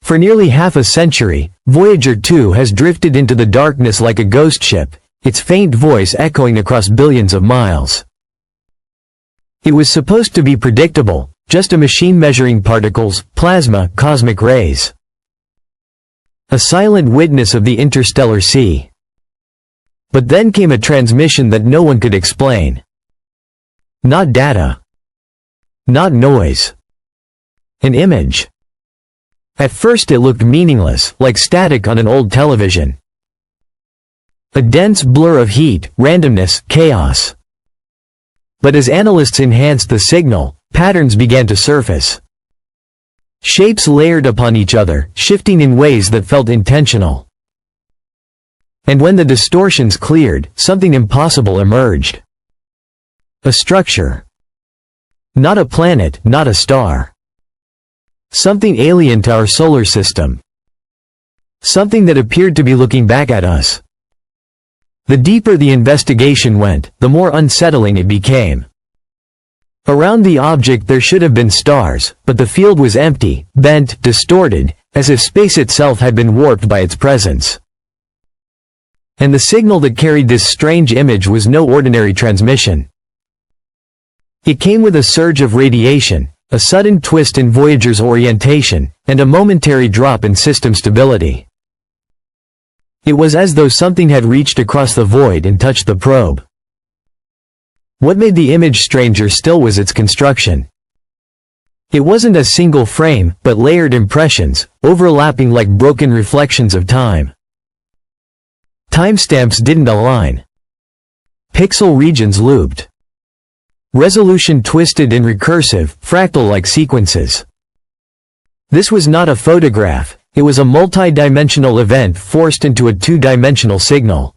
For nearly half a century, Voyager 2 has drifted into the darkness like a ghost ship, its faint voice echoing across billions of miles. It was supposed to be predictable, just a machine measuring particles, plasma, cosmic rays. A silent witness of the interstellar sea. But then came a transmission that no one could explain. Not data. Not noise. An image. At first it looked meaningless, like static on an old television. A dense blur of heat, randomness, chaos. But as analysts enhanced the signal, patterns began to surface. Shapes layered upon each other, shifting in ways that felt intentional. And when the distortions cleared, something impossible emerged. A structure. Not a planet, not a star. Something alien to our solar system. Something that appeared to be looking back at us. The deeper the investigation went, the more unsettling it became. Around the object there should have been stars, but the field was empty, bent, distorted, as if space itself had been warped by its presence. And the signal that carried this strange image was no ordinary transmission. It came with a surge of radiation, a sudden twist in Voyager's orientation, and a momentary drop in system stability. It was as though something had reached across the void and touched the probe. What made the image stranger still was its construction. It wasn't a single frame, but layered impressions, overlapping like broken reflections of time. Timestamps didn't align. Pixel regions looped. Resolution twisted in recursive, fractal-like sequences. This was not a photograph, it was a multi-dimensional event forced into a two-dimensional signal.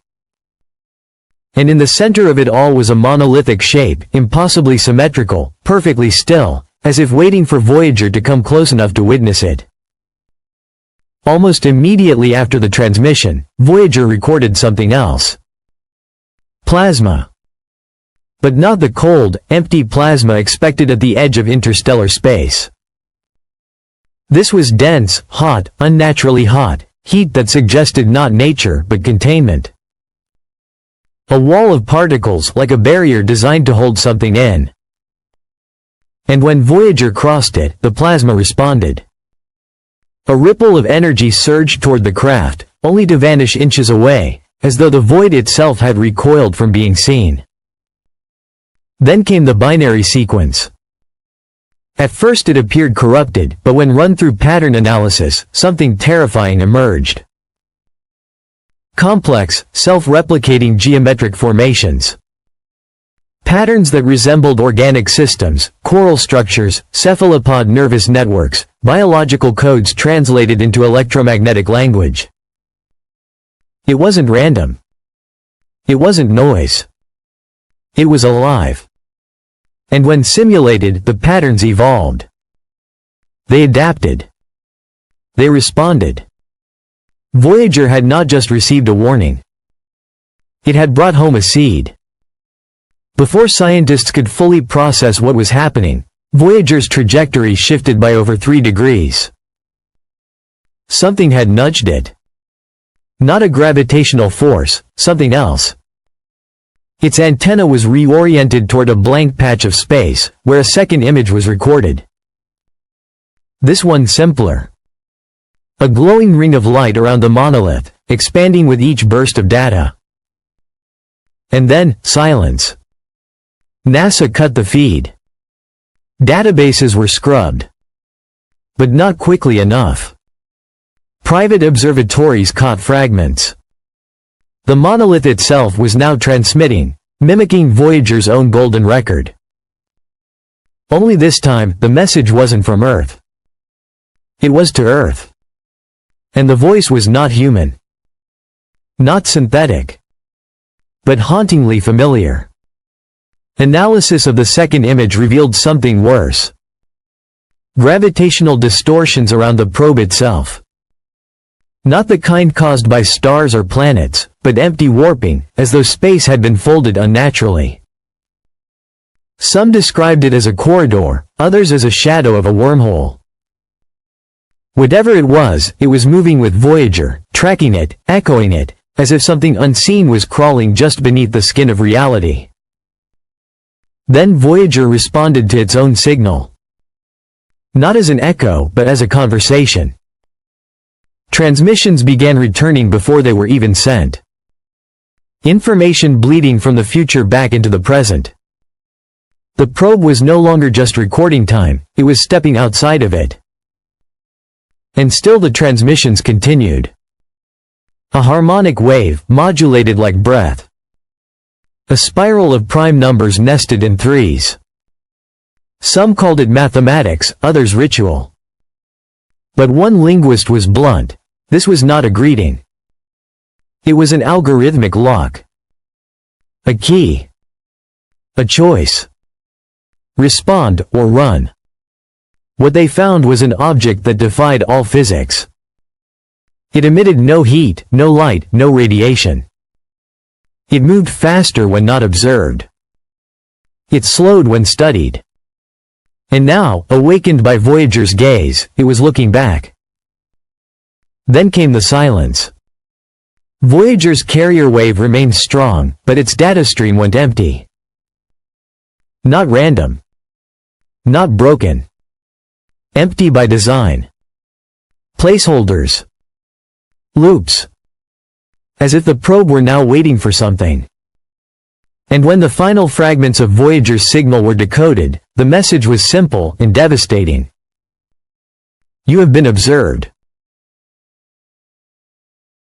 And in the center of it all was a monolithic shape, impossibly symmetrical, perfectly still, as if waiting for Voyager to come close enough to witness it. Almost immediately after the transmission, Voyager recorded something else. Plasma. But not the cold, empty plasma expected at the edge of interstellar space. This was dense, hot, unnaturally hot, heat that suggested not nature but containment. A wall of particles like a barrier designed to hold something in. And when Voyager crossed it, the plasma responded. A ripple of energy surged toward the craft, only to vanish inches away, as though the void itself had recoiled from being seen. Then came the binary sequence. At first it appeared corrupted, but when run through pattern analysis, something terrifying emerged. Complex, self-replicating geometric formations. Patterns that resembled organic systems, coral structures, cephalopod nervous networks, biological codes translated into electromagnetic language. It wasn't random. It wasn't noise. It was alive. And when simulated, the patterns evolved. They adapted. They responded. Voyager had not just received a warning. It had brought home a seed. Before scientists could fully process what was happening, Voyager's trajectory shifted by over 3 degrees. Something had nudged it. Not a gravitational force, something else. Its antenna was reoriented toward a blank patch of space, where a second image was recorded. This one simpler. A glowing ring of light around the monolith, expanding with each burst of data. And then, silence. NASA cut the feed. Databases were scrubbed. But not quickly enough. Private observatories caught fragments. The monolith itself was now transmitting, mimicking Voyager's own golden record. Only this time, the message wasn't from Earth. It was to Earth. And the voice was not human. Not synthetic. But hauntingly familiar. Analysis of the second image revealed something worse. Gravitational distortions around the probe itself. Not the kind caused by stars or planets, but empty warping, as though space had been folded unnaturally. Some described it as a corridor, others as a shadow of a wormhole. Whatever it was moving with Voyager, tracking it, echoing it, as if something unseen was crawling just beneath the skin of reality. Then Voyager responded to its own signal. Not as an echo, but as a conversation. Transmissions began returning before they were even sent. Information bleeding from the future back into the present. The probe was no longer just recording time, it was stepping outside of it. And still the transmissions continued. A harmonic wave, modulated like breath. A spiral of prime numbers nested in threes. Some called it mathematics, others ritual. But one linguist was blunt. This was not a greeting. It was an algorithmic lock. A key. A choice. Respond or run. What they found was an object that defied all physics. It emitted no heat, no light, no radiation. It moved faster when not observed. It slowed when studied. And now, awakened by Voyager's gaze, it was looking back. Then came the silence. Voyager's carrier wave remained strong, but its data stream went empty. Not random. Not broken. Empty by design. Placeholders. Loops. As if the probe were now waiting for something. And when the final fragments of Voyager's signal were decoded, the message was simple and devastating. You have been observed.